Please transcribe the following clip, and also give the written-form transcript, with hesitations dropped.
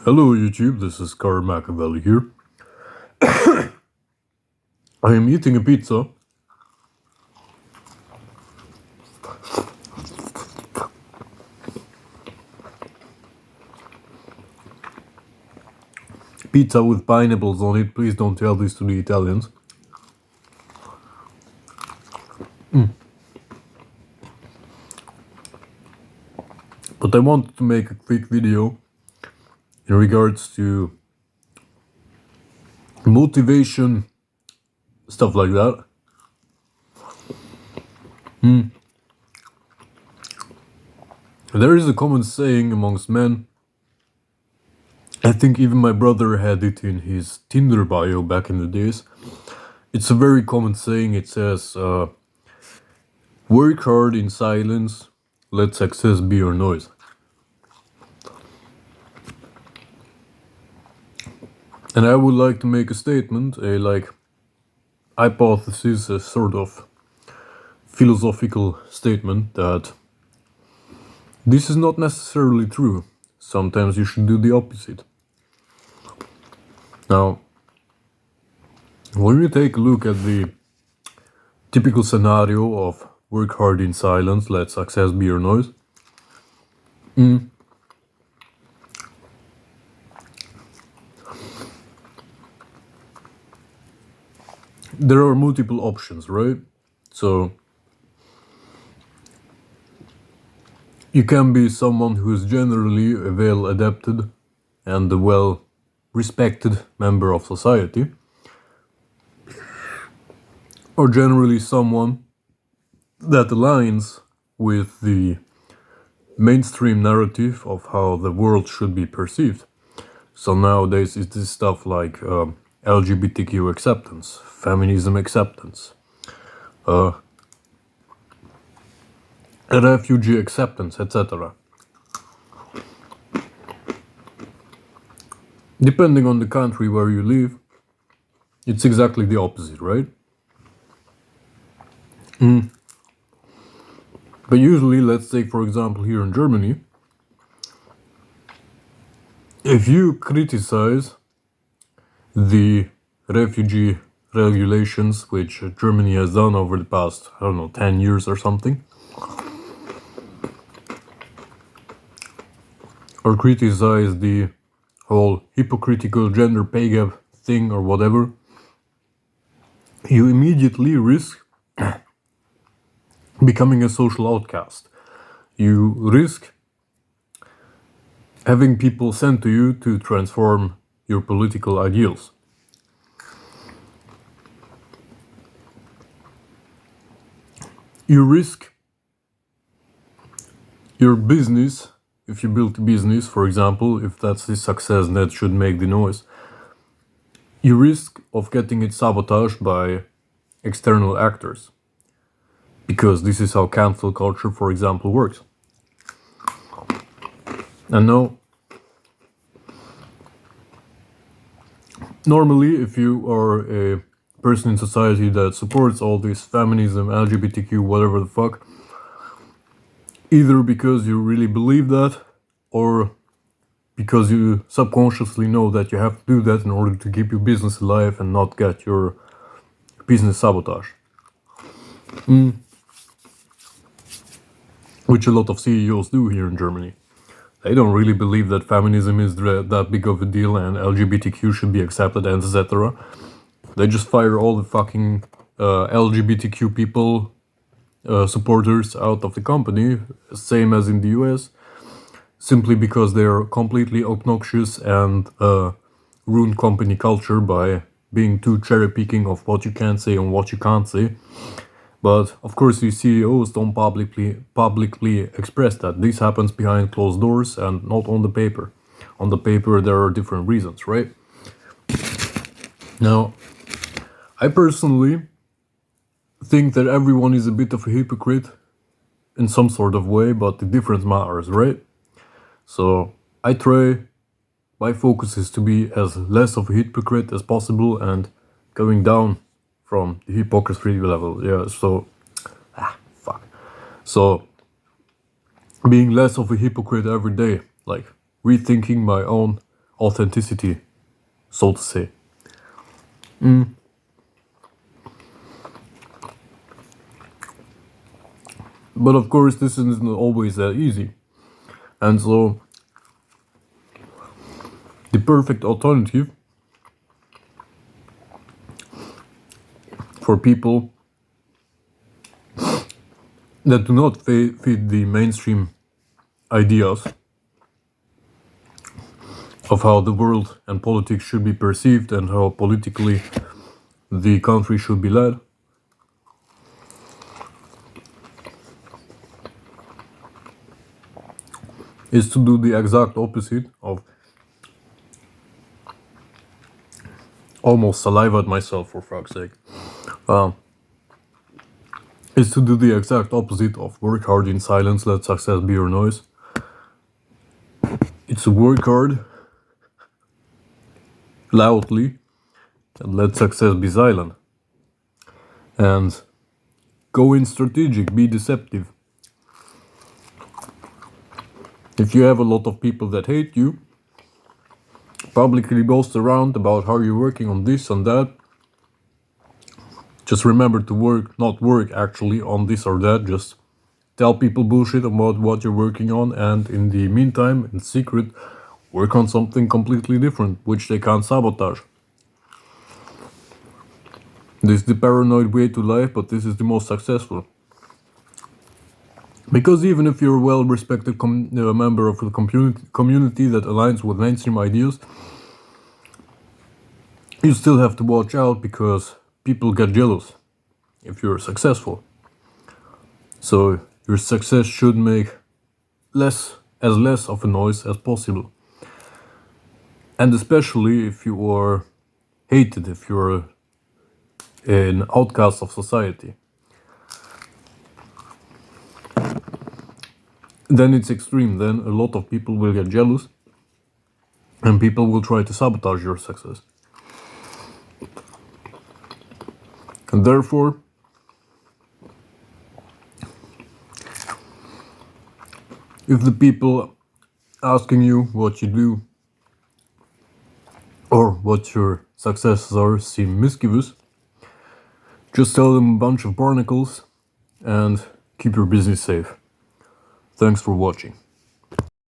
Hello YouTube, this is Carl Machiavelli here. I am eating a pizza. Pizza with pineapples on it, please don't tell this to the Italians. But I wanted to make a quick video in regards to motivation, stuff like that. There is a common saying amongst men. I think even my brother had it in his Tinder bio back in the days. It's a very common saying. It says, work hard in silence, let success be your noise. And I would like to make a statement, a hypothesis, a sort of philosophical statement that this is not necessarily true. Sometimes you should do the opposite. Now, when we take a look at the typical scenario of work hard in silence, let success be your noise, there are multiple options, right? So you can be someone who is generally a well adapted and a well respected member of society, or generally someone that aligns with the mainstream narrative of how the world should be perceived. So nowadays it's this stuff like LGBTQ acceptance, feminism acceptance, refugee acceptance, etc. Depending on the country where you live, it's exactly the opposite, right? But usually, let's take for example here in Germany, if you criticize the refugee regulations which Germany has done over the past, 10 years or something, or criticize the whole hypocritical gender pay gap thing or whatever, you immediately risk becoming a social outcast. You risk having people sent to you to transform your political ideals. You risk your business, if you build a business, for example, if that's the success that should make the noise, you risk of getting it sabotaged by external actors. Because this is how cancel culture, for example, works. And now, normally, if you are a person in society that supports all this feminism, LGBTQ, whatever the fuck, either because you really believe that, or because you subconsciously know that you have to do that in order to keep your business alive and not get your business sabotaged. Which a lot of CEOs do here in Germany. They don't really believe that feminism is that big of a deal and LGBTQ should be accepted and etc. They just fire all the fucking LGBTQ people, supporters out of the company, same as in the US, simply because they're completely obnoxious and ruin company culture by being too cherry picking of what you can say and what you can't say. But of course, these CEOs don't publicly express that. This happens behind closed doors and not on the paper. On the paper, there are different reasons, right? Now, I personally think that everyone is a bit of a hypocrite in some sort of way, but the difference matters, right? So I try, my focus is to be as less of a hypocrite as possible and going down from the hypocrisy level. Yeah, so so being less of a hypocrite every day, like rethinking my own authenticity, so to say. But of course, this isn't always that easy. And so, the perfect alternative for people that do not fit the mainstream ideas of how the world and politics should be perceived and how politically the country should be led, is to do the exact opposite of almost saliva at myself, for fuck's sake. Is to do the exact opposite of work hard in silence, let success be your noise. It's to work hard loudly and let success be silent. And go in strategic, be deceptive. If you have a lot of people that hate you, publicly boast around about how you're working on this and that, just remember to not work actually on this or that, just tell people bullshit about what you're working on, and in the meantime, in secret, work on something completely different, which they can't sabotage. This is the paranoid way to life, but this is the most successful. Because even if you're a well-respected member of the community that aligns with mainstream ideas, you still have to watch out because people get jealous if you're successful. So your success should make less of a noise as possible. And especially if you are hated, if you're an outcast of society, then it's extreme. Then a lot of people will get jealous and people will try to sabotage your success. And therefore, if the people asking you what you do or what your successes are seem mischievous, just tell them a bunch of barnacles and keep your business safe. Thanks for watching.